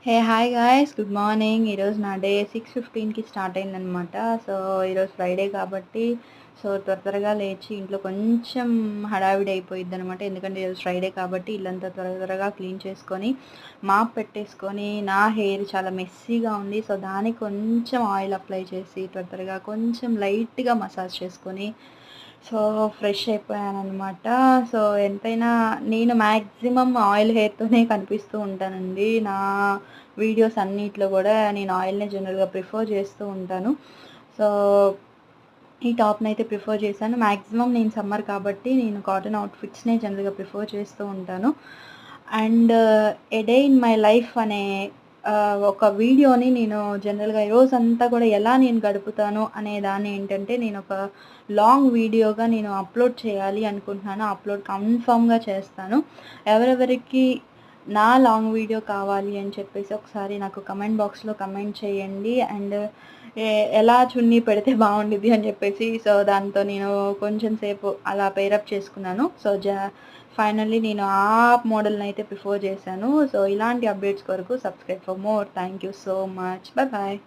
Hey hi guys, good morning. ఈరోజు నా day 6:15కి start అయిందనమాట. సో ఈరోజు ఫ్రైడే కాబట్టి త్వరగా లేచి ఇంట్లో కొంచెం హడావిడి అయిపోయిద్ది అనమాట. ఎందుకంటే ఈరోజు ఫ్రైడే కాబట్టి ఇల్లంతా త్వరగా క్లీన్ చేసుకొని మాప్ పెట్టేసుకొని, నా హెయిర్ చాలా మెస్సీగా ఉంది. సో దానికి కొంచెం ఆయిల్ అప్లై చేసి త్వరగా కొంచెం లైట్గా మసాజ్ చేసుకొని సో ఫ్రెష్ అయిపోయాననమాట. సో ఎంతైనా నేను మ్యాక్సిమం ఆయిల్ హెయిర్‌తోనే కనిపిస్తూ ఉంటానండి. నా వీడియోస్ అన్నిట్లో గూడా నేను ఆయిల్‌నే జనరల్‌గా ప్రిఫర్ చేస్తూ ఉంటాను. సో ఈ టాప్‌నైతే ప్రిఫర్ చేశాను. మ్యాక్సిమం నేను సమ్మర్ కాబట్టి నేను కాటన్ అవుట్‌ఫిట్స్‌నే జనరల్‌గా ప్రిఫర్ చేస్తూ ఉంటాను. And a day in my life అనే ఒక వీడియోని నేను జనరల్‌గా ఈ రోజంతా కూడా ఎలా నేను గడుపుతాను అనే దాన్ని ఏంటంటే, నేనొక లాంగ్ వీడియోగా నేను అప్‌లోడ్ చేయాలి అనుకుంటున్నాను. అప్‌లోడ్ కన్ఫర్మ్‌గా చేస్తాను. ఎవరెవరికి నా లాంగ్ వీడియో కావాలి అని చెప్పేసి ఒకసారి నాకు కమెంట్ బాక్స్‌లో కమెంట్ చేయండి. అండ్ ఎలా చున్నీ పెడితే బావుండిద్ది అని చెప్పేసి సో దాంతో నేను కొంచెం సేపు అలా పెయిరప్ చేసుకున్నాను. సో ఫైనల్లీ నేను ఆ మోడల్‌నైతే ప్రిఫర్ చేశాను. సో ఇలాంటి అప్డేట్స్ కొరకు subscribe for more. Thank you so much. Bye.